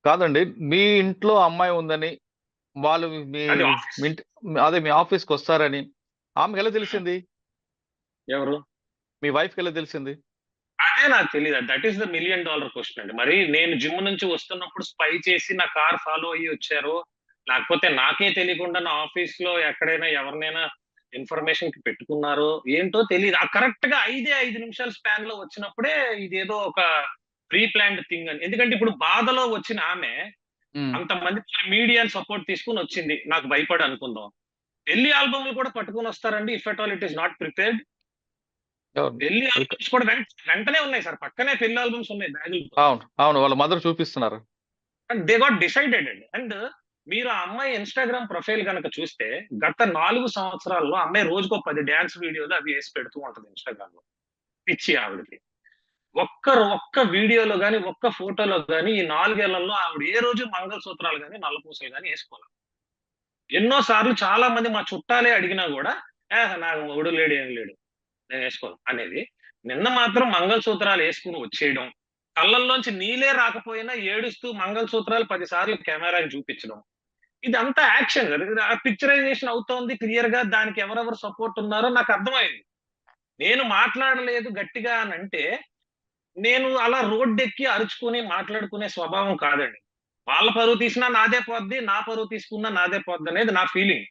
కాదండి. మీ ఇంట్లో అమ్మాయి ఉందని, వాళ్ళు మీ అది మీ ఆఫీస్. ఇంటి అదే మీ ఆఫీస్‌కి వస్తారని ఆమెకెలా తెలిసింది? ఎవరు? మీ వైఫ్‌కి ఎలా తెలిసింది? అదే నాకు తెలీదు. That is the million dollar question అండి. మరి నేను జిమ్ నుంచి వస్తున్నప్పుడు స్పై చేసి నా కార్ ఫాలో అయ్యి వచ్చారో, లేకపోతే నాకే తెలియకుండా నా ఆఫీస్‌లో ఎక్కడైనా ఎవరినైనా ఇన్ఫర్మేషన్‌కి పెట్టుకున్నారో ఏంటో తెలీదు. కరెక్ట్‌గా 5 నిమిషాల స్పాన్‌లో వచ్చినప్పుడే ఇదేదో ఒక ప్రీ ప్లాన్డ్ థింగ్ అని. ఎందుకంటే ఇప్పుడు బాధలో వచ్చిన ఆమె హ్మ్. అంతమంది మీడియా సపోర్ట్ తీసుకొని వచ్చింది. నాకు భయపడి అనుకుందాం. పెళ్లి ఆల్బమ్‌లు కూడా పట్టుకొని వస్తారండి if at all it is not prepared. అవును. పెళ్లి అది ఆల్బమ్స్ కూడా వెంటనే ఉన్నాయి సార్. పక్కనే పెళ్లి ఆల్బమ్స్ ఉన్నాయి బ్యాగులతో. అవును. అవును. వాళ్ళ మదర్ చూపిస్తున్నారు. అండ్ దే గాట్ డిసైడెడ్ అండి. అండ్ మీరు ఆ అమ్మాయి ఇన్‌స్టాగ్రామ్ ప్రొఫైల్ గనక చూస్తే గత 4 సంవత్సరాల్లో ఆ అమ్మాయి రోజుకో 10 డాన్స్ వీడియోలు అవి ఏసి పెడుతూ ఉంటది ఇన్‌స్టాగ్రామ్‌లో. పిచ్చి ఆవిడకి. ఒక్క వీడియోలో గాని, ఒక్క ఫోటోలో గాని ఈ 4 ఏళ్లలో ఆవిడ ఏ రోజు మంగళసూత్రాలు గాని, నల్లపూసలు గాని ఏసుకోల. ఎన్నో సార్లు చాలా మంది మా చుట్టాలే అడిగినా గూడా, నాకు మొగుడు లేడు, ఏం లేడు. నేనేసుకోను అనేది. నిన్న మాత్రం మంగళసూత్రాలు ఏసుకొని వచ్చేయడం. కళ్ళల్లోంచి నీళ్ళే రాకపోయినా ఏడుస్తూ మంగళసూత్రాలు 10 సార్లు కెమెరాకి చూపించడం. ఇదంతా యాక్షన్ గదా! ఇది పిక్చరైజేషన్ అవుతోంది క్లియర్‌గా. దానికి ఎవరెవరు సపోర్ట్ ఉన్నారో నాకర్థమైంది. నేను మాట్లాడలేదు గట్టిగా అనంటే, నేను అలా రోడ్డెక్కి అరుచుకొని మాట్లాడుకునే స్వభావం కాదండి. వాళ్ళ పరువు తీసినా నాదే పోద్ది. నా పరువు తీసుకున్నా నాదే పోద్దనేది నా ఫీలింగ్.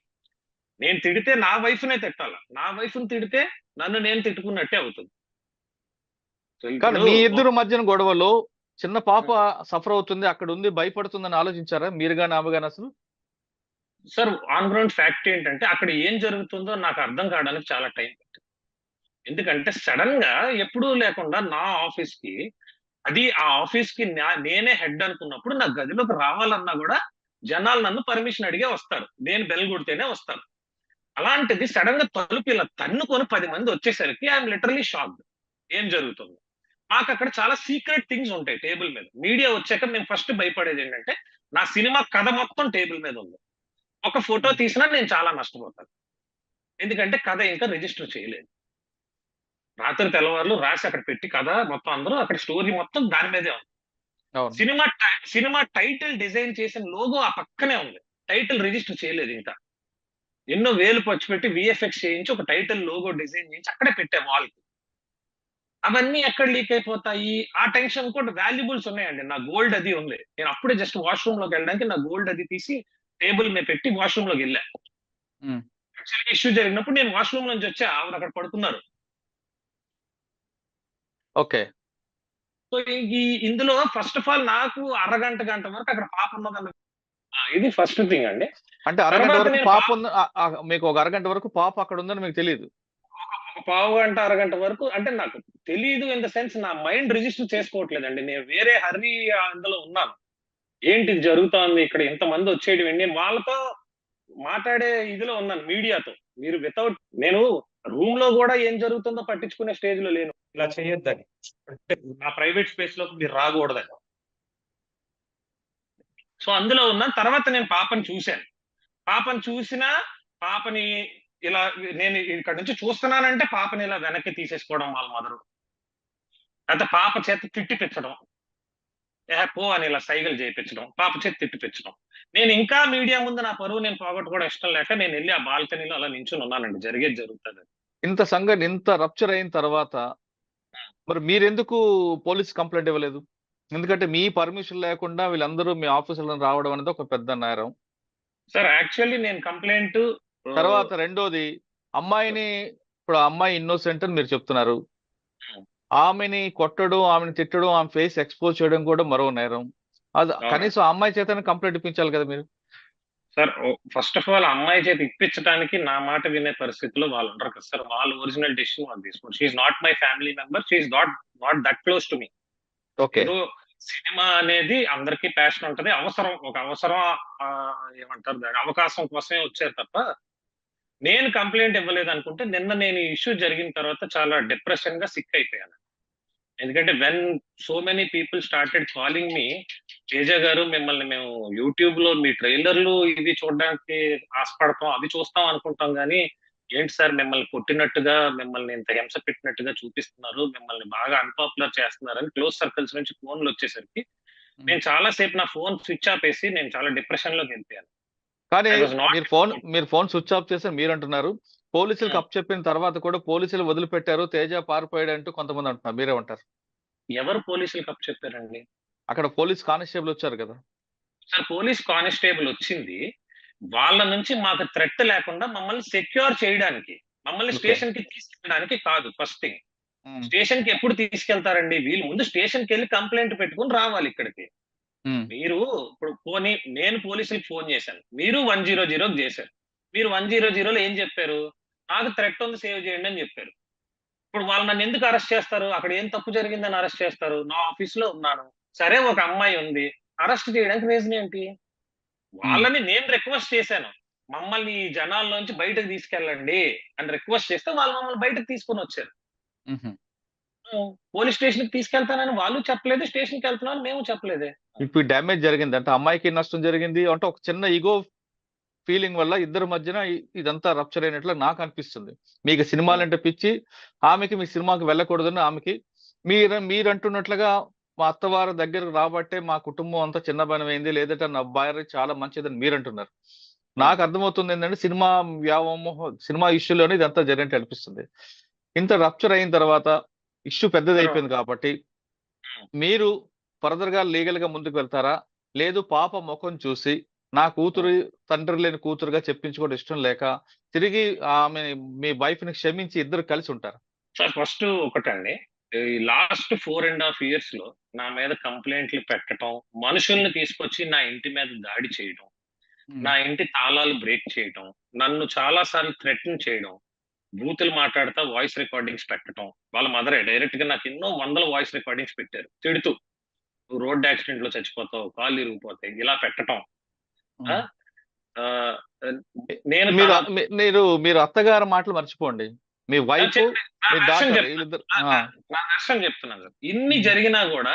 నేను తిడితే నా వైఫ్‌నే తిట్టాల. నా వైఫ్‌ని తిడితే నన్ను నేను తిట్టుకున్నట్టే అవుతుంది. సో, కానీ ఇప్పుడు మీ ఇద్దరి మధ్యన గొడవలో చిన్న పాప సఫర్ అవుతుంది. అక్కడుంది భయపడుతుందని ఆలోచించారా? మీరు గాని, ఆమె గాని అసలు? సార్ ఆన్ గ్రౌండ్ ఫ్యాక్ట్ ఏంటంటే అక్కడ ఏం జరుగుతుందో నాకు అర్థం కావడానికి చాలా టైం పట్టింది. ఎందుకంటే సడెన్‌గా ఎప్పుడూ లేకుండా నా ఆఫీస్‌కి అది ఆ ఆఫీస్‌కి నేనే హెడ్ అనుకున్నప్పుడు నా గదిలోకి రావాలన్నా గూడా జనాలు నన్ను పర్మిషన్ అడిగే వస్తారు. నేను బెల్ కొడితేనే వస్తారు. అలాంటిది సడెన్‌గా తలుపు ఇలా తన్నుకొని 10 మంది వచ్చేసరికి ఐ యామ్ లిటరల్లీ షాక్డ్. ఏం జరుగుతుంది? మాకక్కడ చాలా సీక్రెట్ థింగ్స్ ఉంటాయి టేబుల్ మీద. మీడియా వచ్చాక మేము ఫస్ట్ భయపడేదేంటంటే, నా సినిమా కథ మొత్తం టేబుల్ మీద ఉంది. ఒక ఫోటో హ్మ్. తీసినా నేను చాలా నష్టపోతాను. ఎందుకంటే కథ ఇంకా రిజిస్టర్ చేయలేదు. రాత్రి తెల్లవార్లు రాసి అక్కడ పెట్టి కథ మొత్తం అందరూ అక్కడ స్టోరీ మొత్తం దాని మీదే ఉంది. అవును. సినిమా టైటిల్ డిజైన్ చేసిన లోగో ఆ పక్కనే ఉంది. టైటిల్ రిజిస్టర్ చేయలేదు ఇంకా. ఎన్నో వేలు ఖర్చు పెట్టి వీఎఫ్ఎక్స్ చేయించి ఒక టైటిల్ లోగో డిజైన్ చేయించి అక్కడే పెట్టా వాల్‌కి. అవన్నీ ఎక్కడ లీక్ అయిపోతాయి? ఆ టెన్షన్ కూడా వాల్యుబుల్స్ ఉన్నాయండి. నా గోల్డ్ అది ఉంది. నేను అప్పుడే జస్ట్ వాష్‌రూమ్‌లోకెళ్ళడానికి నా గోల్డ్ అది తీసి టేబుల్ మీద పెట్టి వాష్‌రూమ్‌లోకెళ్ళా. హ్మ్. యాక్చువల్‌గా ఇష్యూ జరిగినప్పుడు నేను వాష్‌రూమ్ నుంచి వచ్చా. ఆవిడ అక్కడ పడుకున్నారు. ఓకే. సో, ఇందులో ఫస్ట్ ఆఫ్ ఆల్ నాకు అరగంట, గంట వరకు అక్కడ పాప ఉన్నదన్న ఇది ఫస్ట్ థింగ్ అండి. అంటే అరగంట తర్వాత వరకు నేను పాపుంది మీకు ఒక అరగంట వరకు పాప అక్కడుందని మీకు తెలీదు. ఒక పావుగంట, అరగంట వరకు అంటే నాకు తెలీదు ఇన్ ద సెన్స్ నా మైండ్ రిజిస్టర్ చేసుకోవట్లేదండి. నేను వేరే హర్రీ అందులో ఉన్నాను. ఏంటి ఇది జరుగుతోంది ఇక్కడ ఇంతమంది వచ్చేయడం ఏంటి? నేను వాళ్ళతో మాట్లాడే ఇదిలో ఉన్నాను మీడియాతో. మీరు నేను రూమ్‌లో గూడా ఏం జరుగుతుందో పట్టించుకునే స్టేజ్‌లో లేను. ఇలా చేయొద్దని. అంటే నా ప్రైవేట్ స్పేస్‌లోకి మీరు రాగూడదని. సో, అందులో ఉన్నాను. తర్వాత నేను పాపని చూసాను. పాపని చూసినా పాపని ఇలా నేను ఇక్కడి నుంచి చూస్తున్నానంటే పాపని ఇలా వెనక్కి తీసేసుకోవడం వాళ్ళ మదరు. లేతే పాప చేత తిట్టిపిచ్చడం. పో అని ఇలా సైగలు చేపించడం. పాప చేత తిట్టిపిచ్చడం. నేను ఇంకా మీడియా ముందు నా పరువు నేను పోగొట్టుకోవడం ఇష్టం లేక నేనెళ్ళి ఆ బాల్కనీలో అలా నించొని ఉన్నానండి. జరిగేది జరుగుతదని. ఇంత రప్చర్ అయిన తర్వాత మరి మీరెందుకు పోలీస్ కంప్లెయింట్ ఇవ్వలేదు? ఎందుకంటే మీ పర్మిషన్ లేకుండా వీళ్ళందరూ మీ ఆఫీసులోకి రావడం అనేది ఒక పెద్ద నేరం. సార్ యాక్చువల్లీ నేను కంప్లెయింట్ ఆహ్, తర్వాత రెండోది అమ్మాయిని ఇప్పుడు ఆ అమ్మాయి ఇన్నోసెంట్ అని మీరు చెప్తున్నారు. ఆమెని కొట్టడం, ఆమెని తిట్టడం, ఆమె ఫేస్ ఎక్స్‌పోజ్ చేయడం కూడా మరో నేరం. అది అవునండి. కనీసం ఆ అమ్మాయి చేతనే కంప్లెయింట్ ఇప్పించాలి కదా మీరు. సార్ ఫస్ట్ ఆఫ్ ఆల్ ఆ అమ్మాయి చేత ఇప్పించడానికి నా మాట వినే పరిస్థితిలో వాళ్ళుండరు కదా సార్. వాళ్ళ ఒరిజినల్ డెసిషన్ వాళ్ళు తీసుకోండి. She is not my family member. She is not that close to me. Okay. ఏదో సినిమా అనేది అందరికీ ప్యాషన్ ఉంటది. ఒక అవసరం ఏమంటారు దాన్ని అవకాశం కోసమే వచ్చారు తప్ప, నేను కంప్లెయింట్ ఇవ్వలేదనుకుంటే నిన్న నేను ఈ ఇష్యూ జరిగిన తర్వాత చాలా డిప్రెషన్‌గా సిక్ అయిపోయాను. ఎందుకంటే so many people started calling మీ తేజ గారు మిమ్మల్ని మేము యూట్యూబ్‌లో మీ ట్రైలర్‌లు ఇవి చూడడానికి ఆశపడతాం. అవి చూస్తాం అనుకుంటాం గానీ, ఏంటి సార్ మిమ్మల్ని కొట్టినట్టుగా, మిమ్మల్ని ఇంత హింస పెట్టినట్టుగా చూపిస్తున్నారు. మిమ్మల్ని బాగా అన్‌పాపులర్ చేస్తున్నారని క్లోజ్ సర్కిల్స్ నుంచి ఫోన్‌లొచ్చేసరికి నేను చాలా సేపు నా ఫోన్ స్విచ్ ఆఫ్ వేసి నేను చాలా డిప్రెషన్ లోకి వెళ్ళిపోయాను. కానీ ఐ వాజ్ నాట్. మీరు ఫోన్ స్విచ్ ఆఫ్ చేసి మీరు అంటున్నారు. పోలీసులకు అప్పచెప్పిన తర్వాత కూడా పోలీసులు వదిలిపెట్టారు, తేజ పారిపోయాడు అంటూ కొంతమంది అంటున్నారు. మీరేమంటారు? ఎవరు పోలీసులకు అప్పు చెప్పారండి? అక్కడ పోలీస్ కానిస్టేబుల్ వచ్చారు కదా. సార్ పోలీస్ కానిస్టేబుల్ వచ్చింది వాళ్ళ నుంచి మాకు థ్రెట్ లేకుండా మమ్మల్ని సెక్యూర్ చేయడానికి, మమ్మల్ని ఓకే. స్టేషన్ కి తీసుకెళ్ళడానికి కాదు. ఫస్ట్ థింగ్, ఉమ్, స్టేషన్ కి ఎప్పుడు తీసుకెళ్తారండి? వీళ్ళు ముందు స్టేషన్ కి వెళ్ళి కంప్లైంట్ పెట్టుకుని రావాలి ఇక్కడికి. ఉమ్, మీరు ఇప్పుడు పోనీ నేను పోలీసులకు ఫోన్ చేశాను, మీరు 100 చేశారు. మీరు 100లో ఏం చెప్పారు? నాకు థ్రెట్ ఉంది, సేవ్ చేయండి అని చెప్పారు. ఇప్పుడు వాళ్ళు నన్ను ఎందుకు అరెస్ట్ చేస్తారు? అక్కడ ఏం తప్పు జరిగిందని అరెస్ట్ చేస్తారు? నా ఆఫీస్ లో ఉన్నాను, సరే ఒక అమ్మాయి ఉంది, అరెస్ట్ చేయడానికి రీజన్ ఏంటి? ఉమ్, వాళ్ళని నేను రిక్వెస్ట్ చేశాను, మమ్మల్ని ఈ జనాల్లోంచి బయటకు తీసుకెళ్ళండి అని రిక్వెస్ట్ చేస్తే వాళ్ళు మమ్మల్ని బయటకు తీసుకొని వచ్చారు. ఉహు. పోలీస్ స్టేషన్ కి తీసుకెళ్తానని వాళ్ళు చెప్పలేదు, స్టేషన్ కి వెళ్తున్నాను మేము చెప్పలేదే. ఇప్పుడు డ్యామేజ్ జరిగింది అంటే అమ్మాయికి నష్టం జరిగింది అంటే ఒక చిన్న ఈగో ఫీలింగ్ వల్ల ఇద్దరి మధ్యన ఇదంతా రప్చర్ అయినట్లు నాకు అనిపిస్తుంది. మీకు సినిమాలంటే పిచ్చి, ఆమెకి మీ సినిమాకి వెళ్ళకూడదని ఆమెకి. మీరు అంటున్నట్లుగా మా అత్తవారి దగ్గరకు రాబట్టే మా కుటుంబం అంతా చిన్నబనమైంది, లేదంటే నా భార్య చాలా మంచిదని మీరు అంటున్నారు. నాకు అర్థమవుతుంది ఏంటంటే సినిమా వ్యామోహం, సినిమా ఇష్యూలోనే ఇదంతా జరిగినట్టు అనిపిస్తుంది. ఇంత రప్చర్ అయిన తర్వాత ఇష్యూ పెద్దది అయిపోయింది కాబట్టి మీరు ఫర్దర్ గా లీగల్ గా ముందుకు వెళ్తారా? లేదు పాప ముఖం చూసి నా కూతురు తండ్రి లేని కూతురుగా చెప్పించుకోవడం ఇష్టం లేక తిరిగి ఆమె మీ వైఫ్ ని క్షమించి ఇద్దరు కలిసి ఉంటారు? సార్ ఫస్ట్ ఒకటండి, ఈ లాస్ట్ 4.5 years లో నా మీద కంప్లైంట్లు పెట్టడం, మనుషుల్ని తీసుకొచ్చి నా ఇంటి మీద దాడి చేయడం, నా ఇంటి తాళాలు బ్రేక్ చేయడం, నన్ను చాలా సార్లు థ్రెటన్ చేయడం, బూతులు మాట్లాడుతా వాయిస్ రికార్డింగ్స్ పెట్టడం. వాళ్ళ మదరే డైరెక్ట్ గా నాకు ఎన్నో వందల వాయిస్ రికార్డింగ్స్ పెట్టారు తిడుతూ, నువ్వు రోడ్ యాక్సిడెంట్ లో చచ్చిపోతావు, కాళ్ళు ఇరిగిపోతాయి, ఇలా పెట్టడం. ఆ, ఆ, నేను మీరు తర్వాత మీరు అత్తగారి మాటలు మర్చిపోండి. మీ వైఫ్, నా మీ version డాటర్, చెప్తాను. వీళ్ళిద్దరు. నా వెర్షన్ చెప్తున్నాను సార్. ఇన్ని జరిగినా కూడా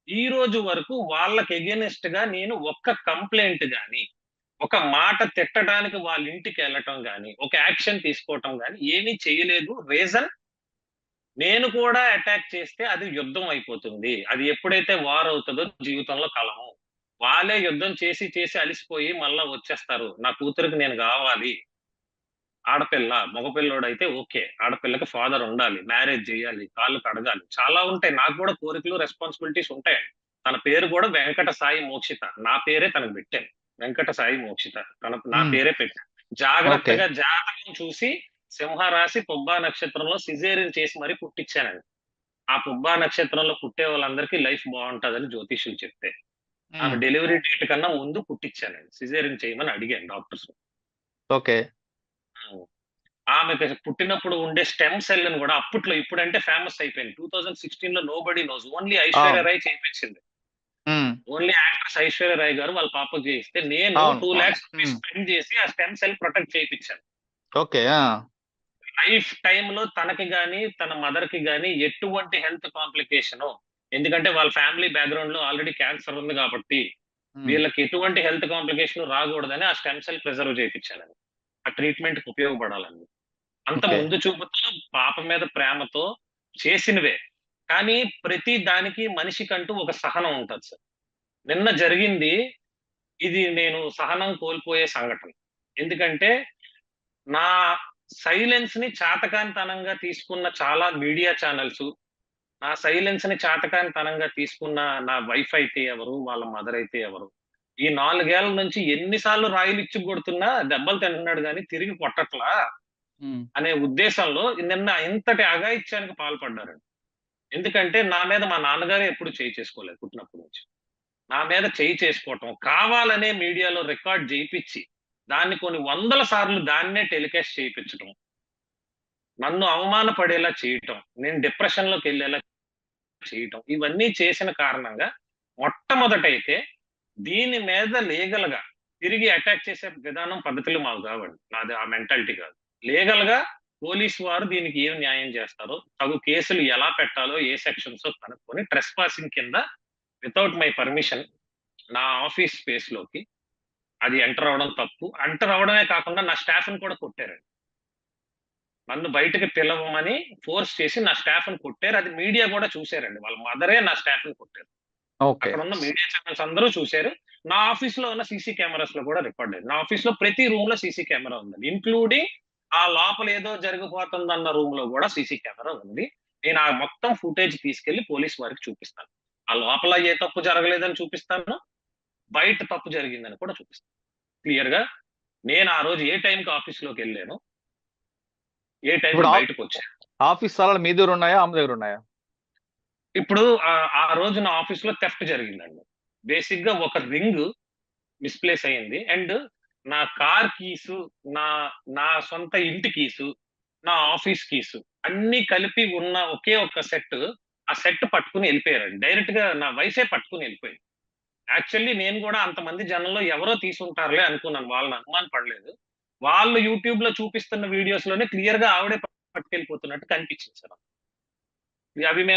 ఈ రోజు వరకు వాళ్ళకి ఎగెనిస్ట్ గా నేను ఒక్క కంప్లైంట్ గాని, ఒక మాట తిట్టడానికి వాళ్ళ ఇంటికి వెళ్ళటం గాని, ఒక యాక్షన్ తీసుకోవటం గాని ఏమీ చేయలేదు. రీజన్, నేను కూడా అటాక్ చేస్తే అది యుద్ధం అయిపోతుంది. అది ఎప్పుడైతే వార్ అవుతుందో జీవితంలో కలహం. వాళ్ళే యుద్ధం చేసి చేసి అలిసిపోయి మళ్ళా వచ్చేస్తారు. నా కూతురికి నేను కావాలి. ఆడపిల్ల, మగపిల్లోడు అయితే ఓకే, ఆడపిల్లకి ఫాదర్ ఉండాలి, మ్యారేజ్ చేయాలి, కాళ్ళు కడగాలి, చాలా ఉంటాయి. నాకు కూడా కోరికలు, రెస్పాన్సిబిలిటీస్ ఉంటాయండి. తన పేరు కూడా వెంకట సాయి మోక్షిత, నా పేరే తనకు పెట్టాను. వెంకట సాయి మోక్షిత, నా పేరే పెట్టాను. ఓకే. జాగ్రత్తగా జాతకం చూసి సింహరాశి పుబ్బా నక్షత్రంలో సిజేరియన్ చేసి మరీ పుట్టించానండి. ఆ పుబ్బా నక్షత్రంలో పుట్టే వాళ్ళందరికీ లైఫ్ బాగుంటదని జ్యోతిష్యులు చెప్తే ఆమె డెలివరీ డేట్ కన్నా ముందు పుట్టించానండి. సిజేరియన్ చేయమని అడిగాను డాక్టర్స్. ఓకే. ఆమెకి పుట్టినప్పుడు ఉండే స్టెమ్ సెల్ ని కూడా అప్పట్లో, ఇప్పుడంటే ఫేమస్ అయిపోయింది. 2016 లో nobody knows, only Aishwarya Rai చేయించింది. ఓన్లీ యాక్ట్రెస్ ఐశ్వర్య రాయ్ గారు వాళ్ళ పాపకు చేయిస్తే నేను 2 lakhs స్పెండ్ చేసి ఆ స్టెమ్ సెల్ ప్రొటెక్ట్ చేయించాను. ఓకే. లైఫ్ టైమ్ లో తనకి గాని తన మదర్ కి గాని ఎటువంటి హెల్త్ కాంప్లికేషన్, ఎందుకంటే వాళ్ళ ఫ్యామిలీ బ్యాక్గ్రౌండ్ లో ఆల్రెడీ క్యాన్సర్ ఉంది కాబట్టి వీళ్ళకి ఎటువంటి హెల్త్ కాంప్లికేషన్ రాకూడదని ఆ స్టెమ్ సెల్ ప్రిజర్వ్ చేయించాలని, ఆ ట్రీట్మెంట్ కి ఉపయోగపడాలని. అంత ఓకే. ముందు చూపుతో పాప మీద ప్రేమతో చేసినవే. కానీ ప్రతి దానికి మనిషికంటూ ఒక సహనం ఉంటుంది సార్. నిన్న జరిగింది ఇది నేను సహనం కోల్పోయే సంఘటన. ఎందుకంటే నా సైలెన్స్ ని చాతకానితనంగా తీసుకున్న చాలా మీడియా ఛానల్స్, నా సైలెన్స్ ని చాతకానితనంగా తీసుకున్న నా వైఫ్ అయితే ఎవరు, వాళ్ళ మదర్ అయితే ఎవరు, ఈ 4 ఏళ్ల నుంచి ఎన్నిసార్లు రాయిలు ఇచ్చి కొడుతున్నా దెబ్బలు తింటున్నాడు కానీ తిరిగి కొట్టట్లా అనే ఉద్దేశంలో నిన్న ఇంతటి అఘాయిత్యానికి పాల్పడ్డారండి. ఎందుకంటే నా మీద మా నాన్నగారే ఎప్పుడు చేయి చేసుకోలేదు పుట్టినప్పటి నుంచి. నా మీద చేయి చేసుకోవటం, కావాలనే మీడియాలో రికార్డ్ చేయించి దాన్ని కొన్ని వందల సార్లు దాన్నే టెలికాస్ట్ చేయించడం, నన్ను అవమానపడేలా చేయటం, నేను డిప్రెషన్ లోకి వెళ్ళేలా చేయటం, ఇవన్నీ చేసిన కారణంగా మొట్టమొదటైతే దీని మీద లీగల్ గా తిరిగి అటాక్ చేసే విధానం, పద్ధతులు మాకు కావండి. నాది ఆ మెంటాలిటీ కాదు. లీగల్ గా పోలీసు వారు దీనికి ఏం న్యాయం చేస్తారో, తగు కేసులు ఎలా పెట్టాలో, ఏ సెక్షన్స్ కనుక్కొని ట్రెస్ పాసింగ్ కింద వితౌట్ మై పర్మిషన్ నా ఆఫీస్ స్పేస్ లోకి అది ఎంటర్ అవడం తప్పు. ఎంటర్ అవడమే కాకుండా నా స్టాఫ్ ని కూడా కొట్టారండి. నన్ను బయటకు పిలవమని ఫోర్స్ చేసి నా స్టాఫ్ ని కొట్టారు. అది మీడియా కూడా చూశారండి. వాళ్ళ మదరే నా స్టాఫ్ ని కొట్టారు. ఓకే. అక్కడ ఉన్న మీడియా ఛానల్స్ అందరూ చూశారు. నా ఆఫీస్ లో ఉన్న సీసీ కెమెరాస్ లో కూడా రికార్డ్ అయింది. నా ఆఫీస్ లో ప్రతి రూమ్ లో సీసీ కెమెరా ఉందండి. ఇంక్లూడింగ్ ఆ లోపల ఏదో జరిగిపోతుందన్న రూమ్ లో కూడా సీసీ కెమెరా ఉంది. నేను ఆ మొత్తం ఫుటేజ్ తీసుకెళ్లి పోలీస్ వారికి చూపిస్తాను. ఆ లోపల ఏ తప్పు జరగలేదని చూపిస్తాను. బయట తప్పు జరిగిందని కూడా చూపిస్తాను. క్లియర్ గా నేను ఆ రోజు ఏ టైంకి ఆఫీస్ లోకి వెళ్ళాను, ఏ ఇప్పుడు టైంకి బయటకు వచ్చాను. ఆఫీస్ స్థలాలు మీ దగ్గర ఉన్నాయా? ఆమె దగ్గర ఉన్నాయా? ఇప్పుడు ఆ రోజు నా ఆఫీస్ లో థెఫ్ట్ జరిగిందండి. బేసిక్ గా ఒక రింగ్ మిస్‌ప్లేస్ అయింది. అండ్ నా కార్ కీసు, నా నా సొంత ఇంటి కీసు, నా ఆఫీస్ కీసు అన్నీ కలిపి ఉన్న ఒకే ఒక్క సెట్. ఆ సెట్ పట్టుకొని ఎళ్ళిపోయారండి. డైరెక్ట్‌గా నా వైఫే పట్టుకొని ఎళ్ళిపోయింది. యాక్చువల్లీ నేను గూడా అంతమంది జనంలో ఎవరో తీసుంటారులే అనుకున్నాను. వాళ్ళని అనుమాన పడలేదు. వాళ్ళు యూట్యూబ్‌లో చూపిస్తున్న వీడియోస్‌లోనే క్లియర్‌గా ఆవిడే పట్టుకెళ్ళిపోతున్నట్టు కనిపించింది సార్.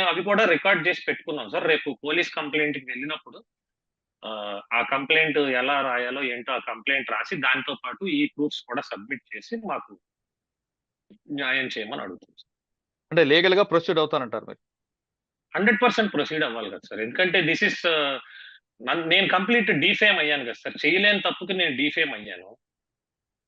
అవి కూడా రికార్డ్ చేసి పెట్టుకున్నాం సార్. రేపు పోలీస్ కంప్లెయింట్‌కి వెళ్ళినప్పుడు ఆ కంప్లెయింట్ ఎలా రాయాలో ఏంటో ఆ కంప్లెయింట్ రాసి దాంతో పాటు ఈ ప్రూఫ్స్ కూడా సబ్మిట్ చేసి మాకు న్యాయం చేయమని అడుగుతుంది. అంటే లీగల్ గా ప్రొసీడ్ అవుతానంటారు మీరు? 100% ప్రొసీడ్ అవ్వాలి కదా సార్. ఎందుకంటే దిస్ ఇస్ నేను కంప్లీట్ డీఫేమ్ అయ్యాను కదా సార్. చేయలేని తప్పుకి నేను డీఫేమ్ అయ్యాను.